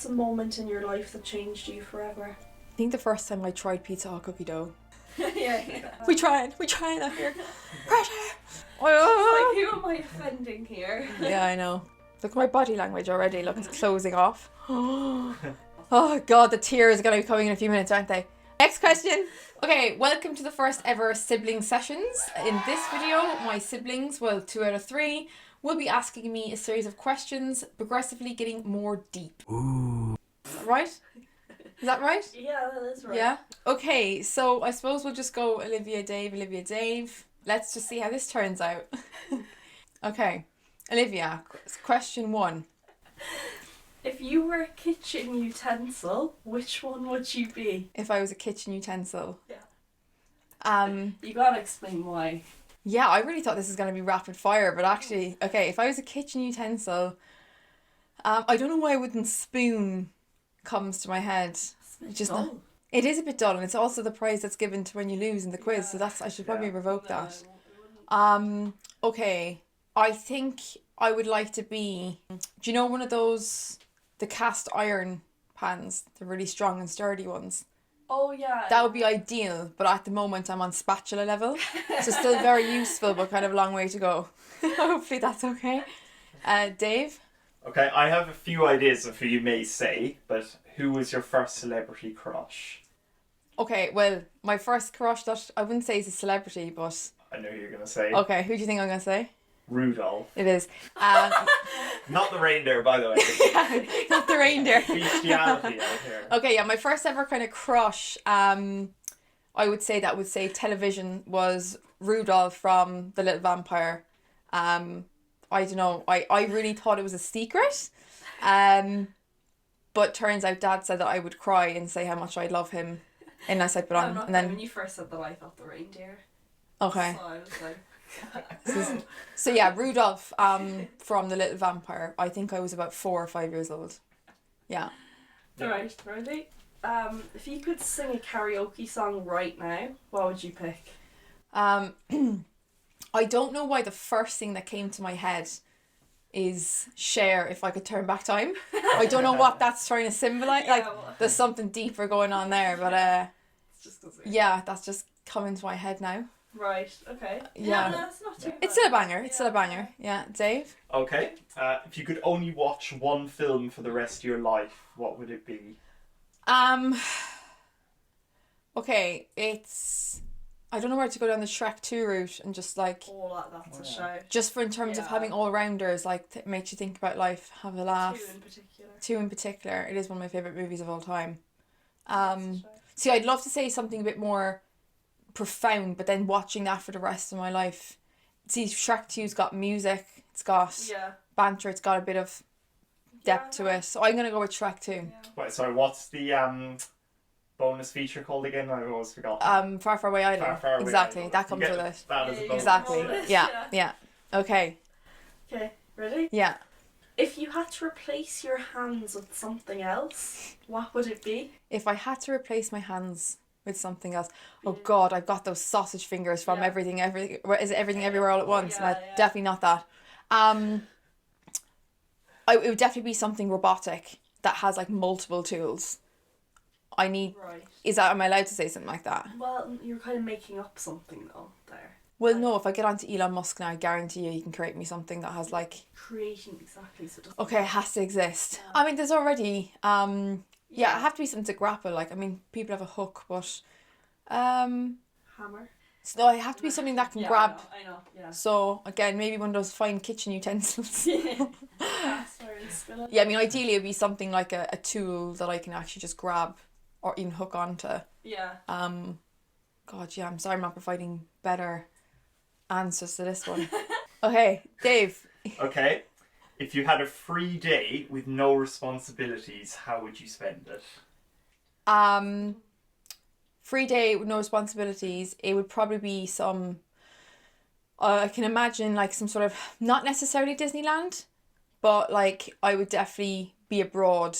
What's a moment in your life that changed you forever? I think the first time I tried Pizza Hut cookie dough. yeah. We trying out here. Pressure. Like, who am I offending here? Yeah, I know. Look at my body language already. Look, it's closing off. Oh God, the tears are going to be coming in a few minutes, aren't they? Next question. Okay, welcome to the first ever sibling sessions. In this video, my siblings, well, 2 out of 3, will be asking me a series of questions, progressively getting more deep. Ooh. Is that right? Is that right? Yeah, that is right. Yeah? Okay, so I suppose we'll just go Olivia, Dave. Let's just see how this turns out. Okay, Olivia, question 1. If you were a kitchen utensil, which one would you be? If I was a kitchen utensil. Yeah. You gotta explain why. Yeah, I really thought this was going to be rapid fire, but actually, okay, if I was a kitchen utensil, I don't know why wooden spoon comes to my head. Just not, it is a bit dull, and it's also the prize that's given to when you lose in the quiz, so that's I should probably revoke that. Okay, I think I would like to be, do you know one of those, the cast iron pans, the really strong and sturdy ones? Oh yeah. That would be ideal, but at the moment I'm on spatula level, so still very useful, but kind of a long way to go. Hopefully that's okay. Dave? Okay, I have a few ideas of who you may say, but who was your first celebrity crush? Okay, well, my first crush that I wouldn't say is a celebrity, but... I know who you're going to say. Okay, who do you think I'm going to say? Rudolph. It is. Not the reindeer, by the way. Yeah, not the reindeer. Bestiality out here. Okay, yeah, my first ever kind of crush, I would say television was Rudolph from The Little Vampire. I don't know, I really thought it was a secret. But turns out Dad said that I would cry and say how much I love him unless I put on. And then when you first said that, I thought the reindeer. Okay. So I was like... So yeah, Rudolph from The Little Vampire. I think I was about 4 or 5 years old. Yeah. Alright, ready? If you could sing a karaoke song right now, what would you pick? I don't know why the first thing that came to my head is Cher, If I Could Turn Back Time. I don't know what that's trying to symbolise. Like, there's something deeper going on there, but yeah, that's just coming to my head now. Right, okay. Yeah. No, it's not too bad. It's still a banger. It's still a banger. Yeah, Dave? Okay, if you could only watch one film for the rest of your life, what would it be? Okay, it's... I don't know where to go down the Shrek 2 route and just like... Oh, that's a show. Just for in terms of having all-rounders, like, it makes you think about life, have a laugh. 2 in particular. It is one of my favourite movies of all time. See, I'd love to say something a bit more profound, but then watching that for the rest of my life. See, Shrek 2's got music, it's got banter, it's got a bit of depth to it. So I'm going to go with Shrek 2. Yeah. Wait, sorry, what's the bonus feature called again? I've always forgotten. Far Far Away Island. Far Away exactly, Island. That comes with it. That as a bonus. Exactly. Yeah. Okay. Okay, ready? Yeah. If you had to replace your hands with something else, what would it be? If I had to replace my hands with something else, oh God, I've got those sausage fingers from everything. Is it Everything Everywhere All at Once? Definitely not that. It would definitely be something robotic that has like multiple tools. I need. Right. Am I allowed to say something like that? Well, you're kind of making up something though there. Well, no. If I get onto Elon Musk now, I guarantee you, he can create me something that has like. Creating exactly. So okay, it has to exist. Yeah. I mean, there's already. Yeah, it have to be something to grapple. Like, I mean, people have a hook, but hammer. So it have to be something that can grab. I know. Yeah. So again, maybe one of those fine kitchen utensils. Yeah, I mean, ideally it'd be something like a tool that I can actually just grab or even hook onto. Yeah. God, yeah. I'm sorry, I'm not providing better answers to this one. Okay, Dave. Okay. If you had a free day with no responsibilities, how would you spend it? Free day with no responsibilities, it would probably be some... I can imagine like some sort of, not necessarily Disneyland, but like I would definitely be abroad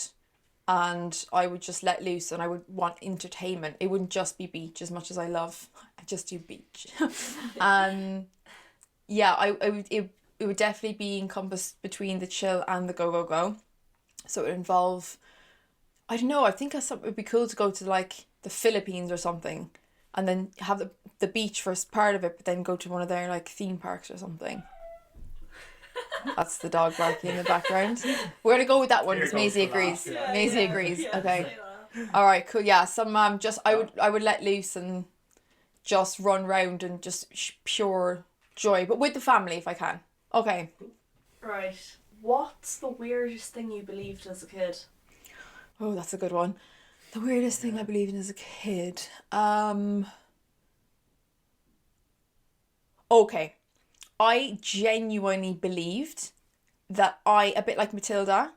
and I would just let loose and I would want entertainment. It wouldn't just be beach as much as I just do beach. Yeah, it would definitely be encompassed between the chill and the go. So it would involve I don't know. I think it would be cool to go to like the Philippines or something, and then have the beach for part of it, but then go to one of their like theme parks or something. That's the dog barking in the background. We're gonna go with that one Here because goes Maisie the laugh, agrees. yeah. Maisie agrees. Yeah, Okay. say that. All right. Cool. Yeah. Some I would let loose and just run round and just pure joy, but with the family if I can. Okay. Right. What's the weirdest thing you believed as a kid? Oh, that's a good one. The weirdest thing I believed in as a kid. Okay. I genuinely believed that a bit like Matilda,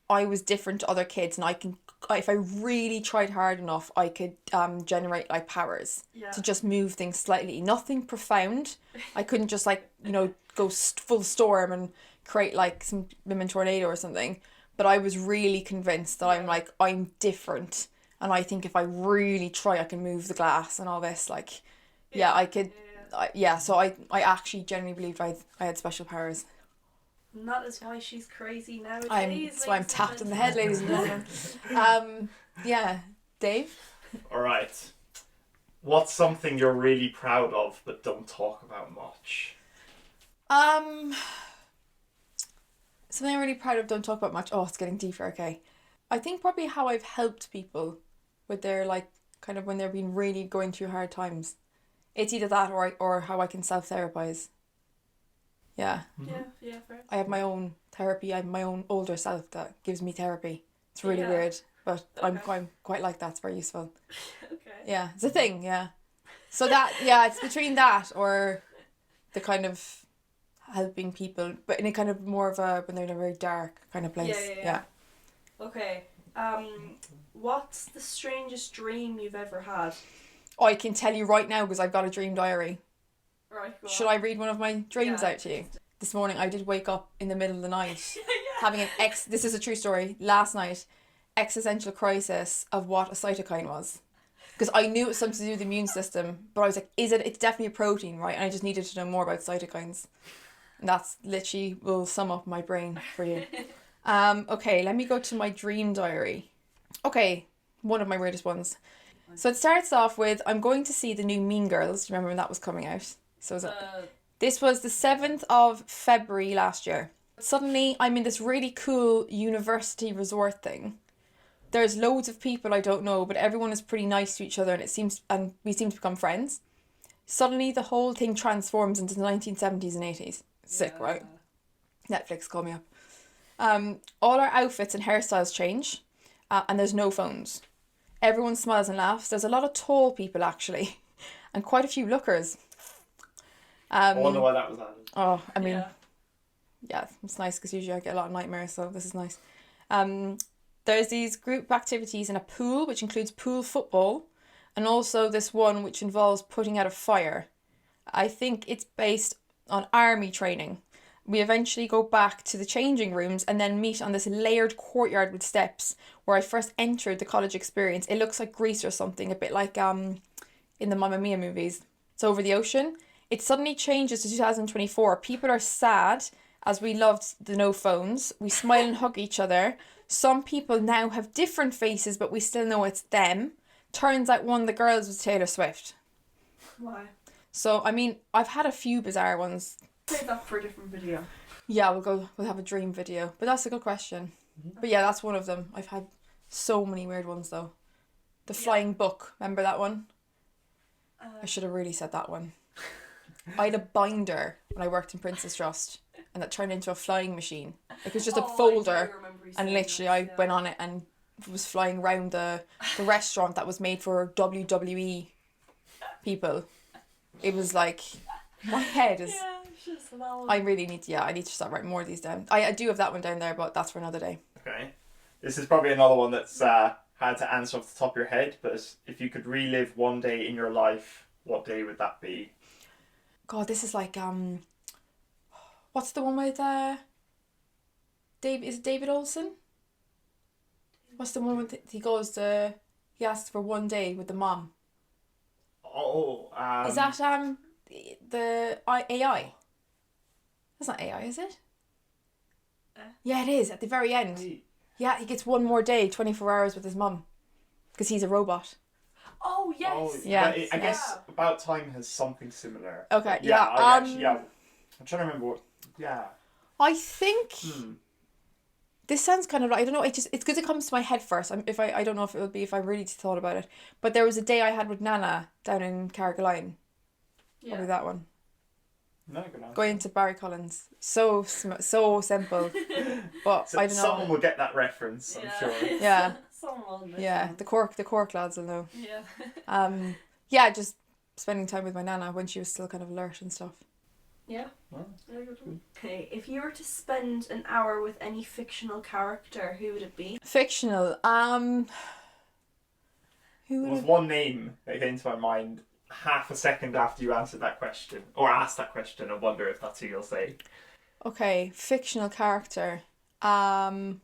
I was different to other kids, and if I really tried hard enough, I could generate like powers Yeah. to just move things slightly. Nothing profound. I couldn't just like go full storm and create like some lemon tornado or something. But I was really convinced that I'm different, and I think if I really try, I can move the glass and all this. Like, yeah, I could. So I actually genuinely believed I had special powers. And that is why she's crazy nowadays. That's why I'm tapped in the head, ladies and gentlemen. Yeah, Dave. All right. What's something you're really proud of but don't talk about much? Something I'm really proud of, don't talk about much. Oh, it's getting deeper. Okay, I think probably how I've helped people with their like kind of when they're been really going through hard times. It's either that or how I can self-therapize. Yeah. Yeah, fair. I have my own therapy. I have my own older self that gives me therapy. It's really weird, but I'm quite like that. It's very useful. Okay. Yeah, it's a thing. Yeah. So it's between that or the kind of helping people, but in a kind of more of a when they're in a very dark kind of place. Yeah. Okay. What's the strangest dream you've ever had? Oh, I can tell you right now because I've got a dream diary. Right. Should I read one of my dreams out to you? This morning I did wake up in the middle of the night having this is a true story, last night, existential crisis of what a cytokine was. Because I knew it was something to do with the immune system, but I was like, it's definitely a protein, right? And I just needed to know more about cytokines. And that's literally will sum up my brain for you. Okay, let me go to my dream diary. Okay, one of my weirdest ones. So it starts off with, I'm going to see the new Mean Girls. Do you remember when that was coming out? So this was the 7th of February last year. Suddenly, I'm in this really cool university resort thing. There's loads of people I don't know, but everyone is pretty nice to each other, and we seem to become friends. Suddenly, the whole thing transforms into the 1970s and 80s. Sick, right? Netflix, call me up. All our outfits and hairstyles change, and there's no phones. Everyone smiles and laughs. There's a lot of tall people, actually, and quite a few lookers. I wonder why that was added. Oh, I mean, yeah, it's nice because usually I get a lot of nightmares, so this is nice. There's these group activities in a pool, which includes pool football, and also this one which involves putting out a fire. I think it's based on army training. We eventually go back to the changing rooms and then meet on this layered courtyard with steps where I first entered the college experience. It looks like Greece or something, a bit like in the Mamma Mia movies. It's over the ocean. It suddenly changes to 2024. People are sad as we loved the no phones. We smile and hug each other. Some people now have different faces, but we still know it's them. Turns out one of the girls was Taylor Swift. Why? So, I mean, I've had a few bizarre ones. Save that for a different video. Yeah, we'll have a dream video. But that's a good question. But yeah, that's one of them. I've had so many weird ones though. The flying book, remember that one? I should have really said that one. I had a binder when I worked in Princess Trust, and that turned into a flying machine. It was just a folder, and literally I went on it and was flying around the restaurant that was made for WWE people. It was like, my head is... I really need to start writing more of these down. I do have that one down there, but that's for another day. Okay. This is probably another one that's hard to answer off the top of your head, but if you could relive one day in your life, what day would that be? God, this is like what's the one with is it David Olsen? What's the one with he asks for one day with the mom? Oh, is that the AI? That's not AI, is it? Yeah, it is at the very end. He Yeah, he gets one more day, 24 hours with his mum. Because he's a robot. Oh, yes. Oh, Yeah. but I guess About Time has something similar. Okay, Yeah, yeah. I actually, I'm trying to remember what. Yeah. I think this sounds kind of like, I don't know, it's because it comes to my head first. I don't know if it would be if I really thought about it. But there was a day I had with Nana down in Carrigaline. Probably that one. No, good answer. Going to Barry Collins. So simple. But So I don't know. someone will get that reference, I'm sure. Yeah. Someone will miss Yeah, them. the Cork lads will know. Yeah. Yeah, just spending time with my Nana when she was still kind of alert and stuff. Yeah. Wow. Okay, if you were to spend an hour with any fictional character, who would it be? Fictional. Who There would was it... one name that came to my mind half a second after you answered that question, or asked that question. I wonder if that's who you'll say. Okay, fictional character. Oh,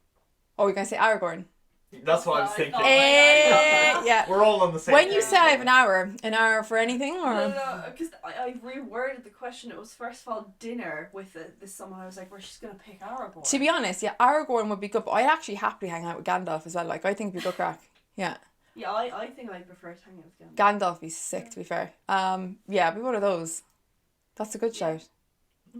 you're gonna say Aragorn. That's what I was thinking. Yeah. We're all on the same When you page say I have there. an hour for anything, or No, because I reworded the question. It was first of all dinner with this someone. I was like, well, she's gonna pick Aragorn. to be honest, yeah, Aragorn would be good. But I'd actually happily hang out with Gandalf as well. Like I think it'd be good crack. Yeah, Yeah, I think I prefer to hang out with Gandalf. Gandalf would be sick. To be fair, yeah, be one of those. That's a good shout.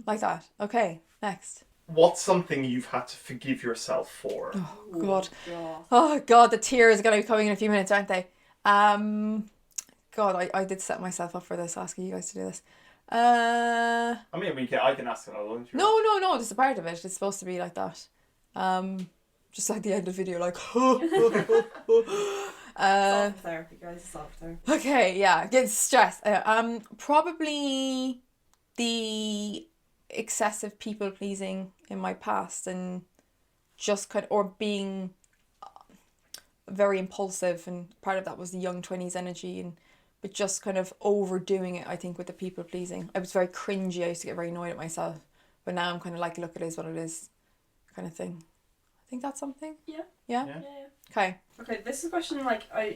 Like that. Okay, next. What's something you've had to forgive yourself for? Oh God. God. Oh God, the tears are gonna be coming in a few minutes, aren't they? God, I did set myself up for this, asking you guys to do this. I mean, I can ask another one. If you want. No, this is a part of it. It's supposed to be like that. Just like the end of the video, like. Self-therapy, guys. Self-therapy. Okay, yeah, get stressed. Probably the excessive people pleasing in my past and just or being very impulsive, and part of that was the young 20s energy, but just kind of overdoing it, I think, with the people pleasing. I was very cringy. I used to get very annoyed at myself, but now I'm kind of like, look, it is what it is, kind of thing. I think that's something. Yeah. Yeah. Yeah. Okay. Okay, this is a question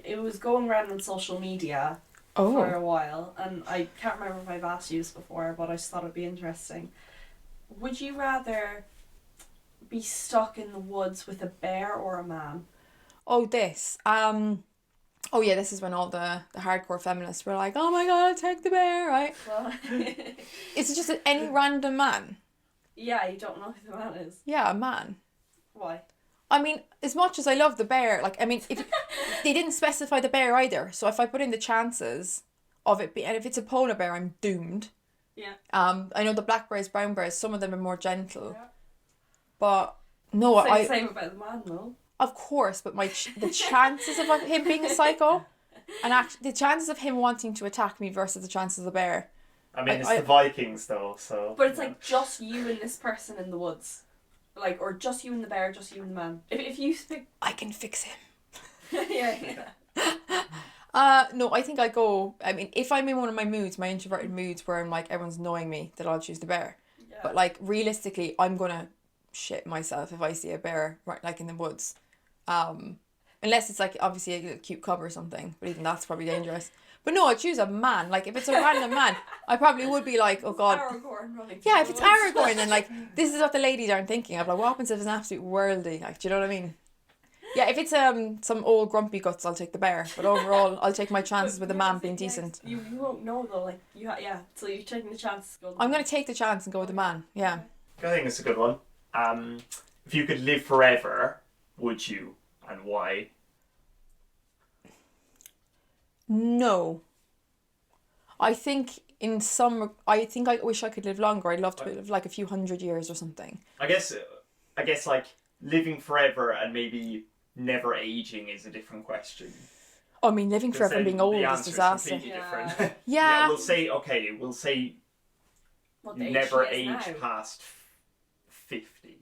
it was going around on social media Oh. for a while, and I can't remember if I've asked you this before, but I just thought it'd be interesting. Would you rather be stuck in the woods with a bear or a man? Oh, this. Oh yeah, this is when all the hardcore feminists were like, oh my God, take the bear, right? Well, Is it just any random man? yeah, you don't know who the man is. Yeah, a man. Why? I mean, as much as I love the bear, if they didn't specify the bear either, so if I put in the chances of it being, and if it's a polar bear, I'm doomed. Yeah. I know the black bears, brown bears, some of them are more gentle, Yeah. but no, Same about the man, though. Of course, but the chances of him being a psycho, and the chances of him wanting to attack me versus the chances of the bear. I mean, it's the Vikings though, so. But it's like just you and this person in the woods, or just you and the bear, just you and the man. If you speak, I can fix him. yeah. No, I think I go. I mean, if I'm in one of my moods, my introverted moods, where I'm like everyone's annoying me, then I'll choose the bear. Yeah. But like realistically, I'm gonna shit myself if I see a bear right like in the woods, unless it's like obviously a little cute cub or something. But even that's probably dangerous. But no, I choose a man. Like if it's a random man, I probably would be like, oh God. Aragorn running. Yeah, if it's Aragorn, then like this is what the ladies aren't thinking of. Like, what happens if it's an absolute worldie? Like, do you know what I mean? Yeah, if it's some old grumpy guts, I'll take the bear. But overall, I'll take my chances with a man being decent. You won't know though. Like so you're taking the chance to go. I'm gonna take the chance and go with the man. Yeah. I think it's a good one. If you could live forever, would you, and why? No. I think I wish I could live longer. I'd love to live like a few hundred years or something. I guess like living forever and maybe never aging is a different question. I mean, living forever and being old is disaster. Completely different. Yeah. We'll say What you the never she is age now. past 50.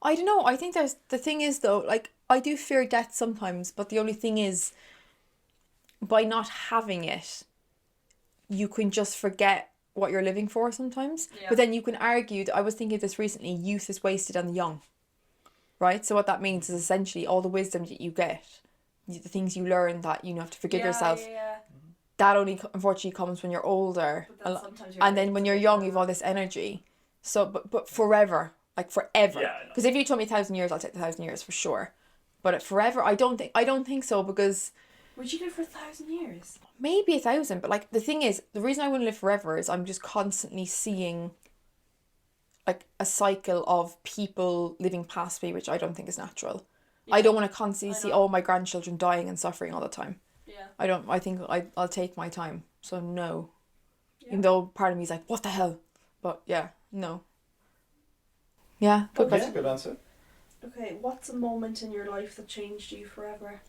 I don't know. I think the thing is though, like I do fear death sometimes, but the only thing is, by not having it, you can just forget what you're living for sometimes. Yeah. But then you can argue, I was thinking of this recently, youth is wasted on the young. Right? So what that means is essentially all the wisdom that you get, the things you learn that you have to forgive yourself, Yeah. that only unfortunately comes when you're older. But then sometimes you're And then able when to you're do young, that. you've all this energy. So, but forever. like forever. Yeah, I know. Because if you told me 1,000 years, I'll take the 1,000 years for sure. But forever, I don't think so, because Would you live for 1,000 years? maybe 1,000. But like the thing is, the reason I wouldn't live forever is I'm just constantly seeing like a cycle of people living past me, which I don't think is natural. I don't want to constantly I see know. all my grandchildren dying and suffering all the time. Yeah. I think I'll take my time. So no. Yeah. Even though part of me is like, what the hell? But yeah, no. Yeah, good That's a question. good answer. Okay, what's a moment in your life that changed you forever?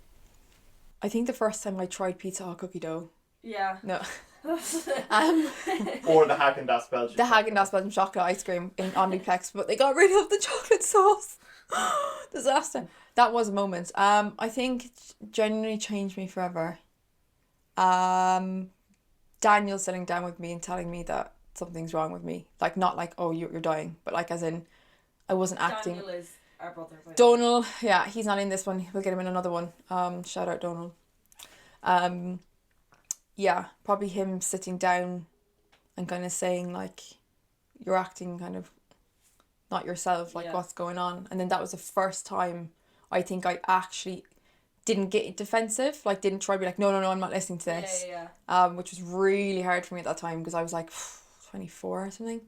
I think the first time I tried Pizza Hut cookie dough. Yeah. No. Or the Haagen-Dazs Belgian. The Haagen-Dazs Belgian chocolate ice cream in Omniplex, but they got rid of the chocolate sauce. Disaster. That was a moment. I think it genuinely changed me forever. Daniel sitting down with me and telling me that something's wrong with me. Like, not like, oh, you're dying, but like as in I wasn't acting. Daniel is our brother. By the way. Donal, yeah, he's not in this one. We'll get him in another one. Shout out Donal. Yeah, probably him sitting down and kind of saying like, you're acting kind of not yourself, like Yeah. what's going on. And then that was the first time I think I actually didn't get defensive, like didn't try to be like, no, I'm not listening to this. Yeah. Which was really hard for me at that time because I was like 24 or something.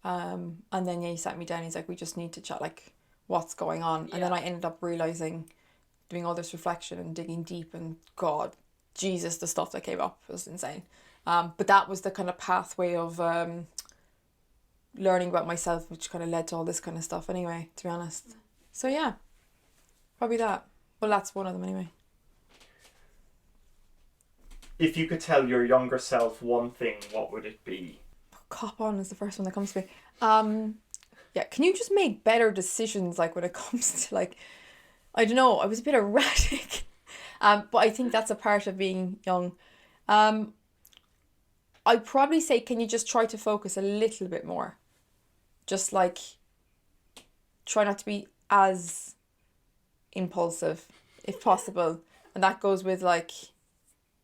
And then yeah, he sat me down, he's like, we just need to chat, like what's going on. And then I ended up realising, doing all this reflection and digging deep, and God, Jesus, the stuff that came up was insane. But that was the kind of pathway of learning about myself, which kind of led to all this kind of stuff anyway, to be honest. So yeah, probably that. Well, that's one of them anyway. If you could tell your younger self one thing, what would it be? Cop on is the first one that comes to me. Yeah, can you just make better decisions, like when it comes to like, I don't know, I was a bit erratic. But I think that's a part of being young. I'd probably say, can you just try to focus a little bit more? Just like, try not to be as impulsive, if possible. And that goes with like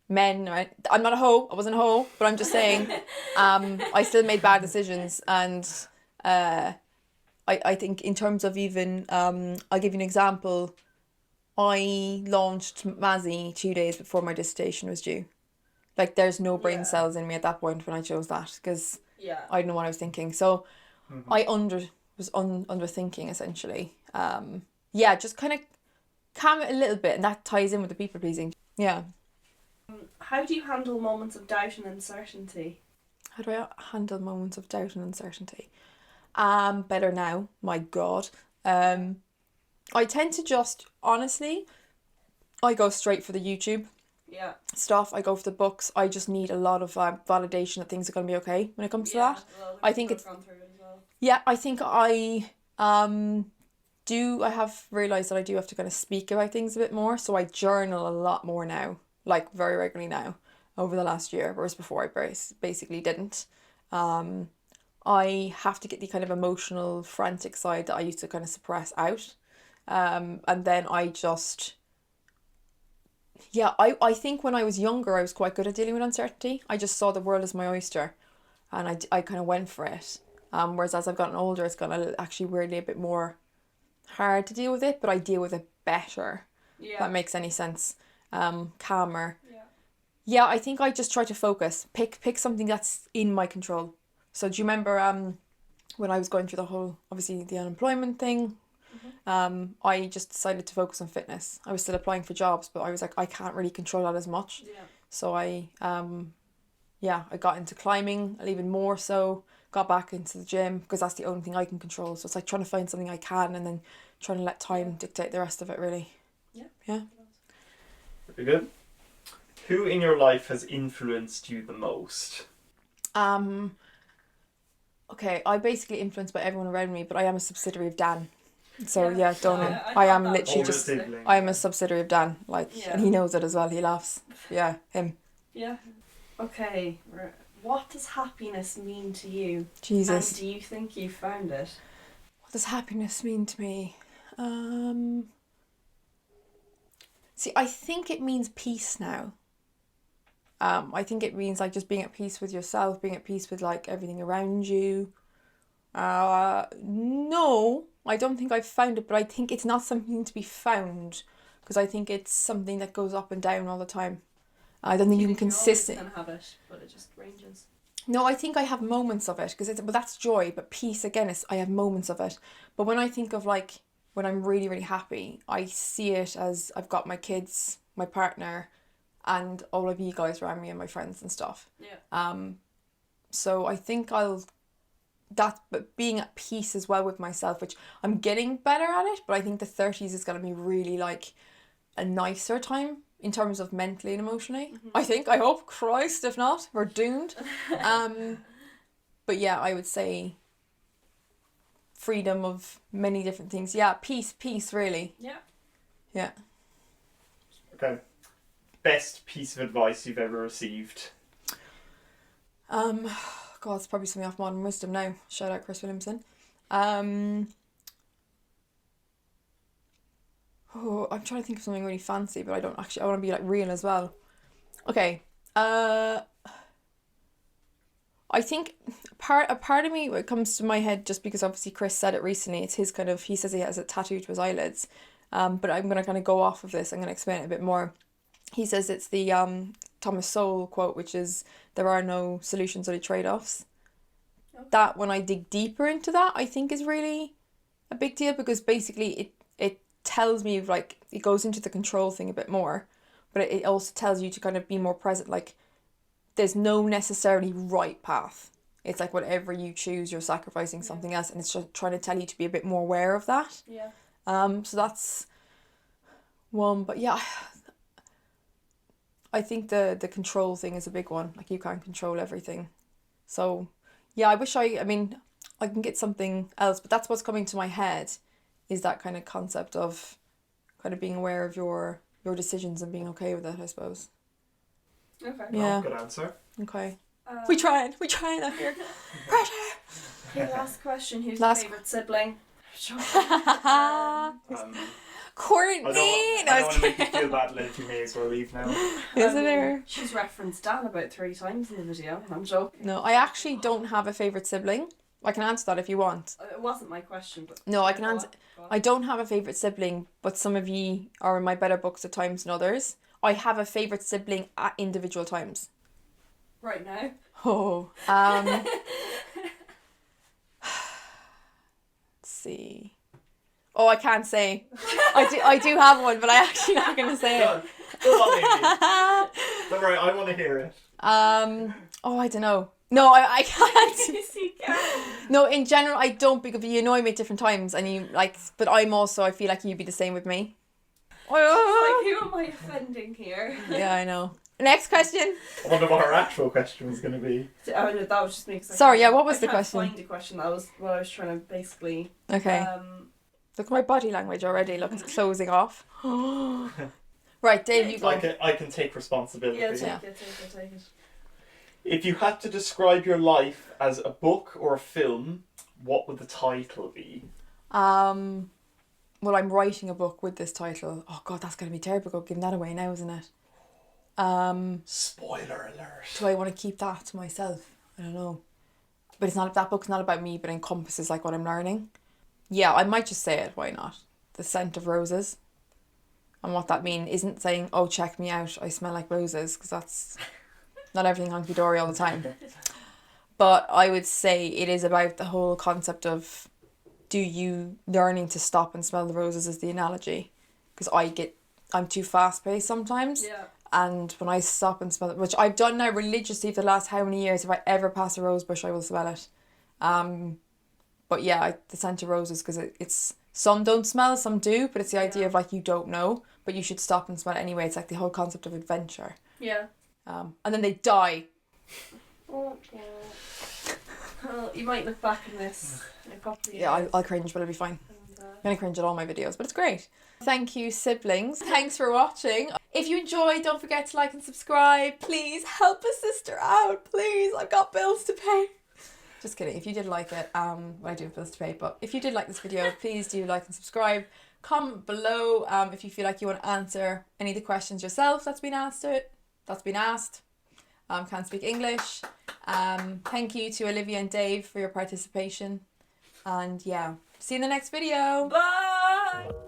men, right? I'm not a hoe, I wasn't a hoe, but I'm just saying, I still made bad decisions. And I think in terms of even, I'll give you an example. I launched Mazzy 2 days before my dissertation was due. Like, there's no brain cells in me at that point when I chose that, because I didn't know what I was thinking. So I was underthinking essentially. Yeah, just kind of calm it a little bit, and that ties in with the people pleasing. Yeah. How do you handle moments of doubt and uncertainty? How do I handle moments of doubt and uncertainty? Better now, my God. I tend to just, honestly, I go straight for the YouTube stuff. I go for the books. I just need a lot of validation that things are going to be okay when it comes to that. Well, I think it's, gone through it as well. yeah, I think I have realised that I do have to kind of speak about things a bit more. So I journal a lot more now, like very regularly now, over the last year, whereas before I basically didn't. I have to get the kind of emotional, frantic side that I used to kind of suppress out. And then I just, I think when I was younger, I was quite good at dealing with uncertainty. I just saw the world as my oyster, and I kind of went for it. Whereas as I've gotten older, it's gotten actually weirdly a bit more hard to deal with it, but I deal with it better. If that makes any sense. Calmer. Yeah, I think I just try to focus. Pick something that's in my control. So do you remember when I was going through the whole, obviously the unemployment thing? I just decided to focus on fitness. I was still applying for jobs, but I was like, I can't really control that as much. So I got into climbing even more, so got back into the gym, because that's the only thing I can control. So it's like trying to find something I can, and then trying to let time dictate the rest of it, really. Yeah. Very good. Who in your life has influenced you the most? Okay, I'm basically influenced by everyone around me, but I am a subsidiary of Dan. So Donal. I I am thought that literally Older just, sibling. I am a subsidiary of Dan, like, and he knows it as well. He laughs. Yeah, him. Yeah. Okay. What does happiness mean to you? Jesus. And do you think you found it? What does happiness mean to me? See, I think it means peace now. I think it means like just being at peace with yourself, being at peace with like everything around you. No, I don't think I've found it, but I think it's not something to be found because I think it's something that goes up and down all the time. I don't think you can You're always consistent. gonna have it, but it just ranges. No, I think I have moments of it because but that's joy. But peace again is I have moments of it. But when I think of like when I'm really really happy, I see it as I've got my kids, my partner, and all of you guys around me and my friends and stuff. Yeah. So I think but being at peace as well with myself, which I'm getting better at it. But I think the 30s is gonna be really like a nicer time in terms of mentally and emotionally. I hope. Christ, if not, we're doomed. But yeah, I would say freedom of many different things. Yeah, peace, really. Yeah. Yeah. Okay. Best piece of advice you've ever received? God, it's probably something off Modern Wisdom now. Shout out Chris Williamson. Oh, I'm trying to think of something really fancy, but I don't actually. I want to be like real as well. Okay. I think a part of me, what comes to my head, just because obviously Chris said it recently, it's his kind of, he says he has it tattooed to his eyelids. But I'm going to kind of go off of this. I'm going to explain it a bit more. He says it's the Thomas Sowell quote, which is, there are no solutions, only trade-offs. Okay. That, when I dig deeper into that, I think is really a big deal, because basically it tells me, like, it goes into the control thing a bit more, but it also tells you to kind of be more present. Like, there's no necessarily right path. It's like whatever you choose, you're sacrificing something else, and it's just trying to tell you to be a bit more aware of that. Yeah. So that's one, but yeah, I think the control thing is a big one. Like, you can't control everything. So yeah, I mean, I can get something else, but that's what's coming to my head, is that kind of concept of kind of being aware of your decisions and being okay with it, I suppose. Okay. Yeah. Good answer. Okay. We trying out here. Pressure. Okay, last question. Who's Last your favourite sibling? Courtney. I don't want to make you feel bad, Liv. You may as well leave now. Isn't there? She's referenced Dan about 3 times in the video. I'm joking. No, I actually don't have a favourite sibling. I can answer that if you want. It wasn't my question, but... No, I can answer. Go on. I don't have a favourite sibling, but some of you are in my better books at times than others. I have a favourite sibling at individual times. Right now. Oh. Let's see. Oh, I can't say. I do have one, but I'm actually not going to say it. Go on, Amy. Don't worry, I want to hear it. Oh, I don't know. No, I can't. No, in general, I don't, because you annoy me at different times, and you like. But I feel like you'd be the same with me. Like, who am I offending here? Yeah, I know. Next question. I wonder what her actual question was going to be. Oh no, that was just me. Sorry, yeah, what was the I can't question? find a question. That was what I was trying to basically. Okay. Look at my body language already. Look, it's closing off. Right, Dave, you go. I can take responsibility. Yeah, take it. If you had to describe your life as a book or a film, what would the title be? Well, I'm writing a book with this title. Oh God, that's gonna be terrible. Giving that away now, isn't it? Spoiler alert. Do I want to keep that to myself? I don't know. But it's not, that book's not about me, but encompasses like what I'm learning. Yeah, I might just say it. Why not? The Scent of Roses. And what that means isn't saying, oh, check me out, I smell like roses, because that's not everything hunky-dory all the time. But I would say it is about the whole concept of learning to stop and smell the roses is the analogy. Because I'm too fast-paced sometimes. Yeah. And when I stop and smell it, which I've done now religiously for the last how many years, if I ever pass a rose bush, I will smell it. But yeah, the scent of roses, because it's, some don't smell, some do, but it's the idea of like, you don't know, but you should stop and smell it anyway. It's like the whole concept of adventure. Yeah. And then they die. Well, you might look back in this in a couple of years. Yeah, I'll cringe, but it'll be fine. And, I'm going to cringe at all my videos, but it's great. Thank you, siblings. Thanks for watching. If you enjoyed, don't forget to like and subscribe. Please help a sister out, please. I've got bills to pay. Just kidding. If you did like it, well, I do have bills to pay, but if you did like this video, please do like and subscribe. Comment below if you feel like you want to answer any of the questions yourself that's been asked. Can't speak English. Thank you to Olivia and Dave for your participation. And yeah, see you in the next video. Bye!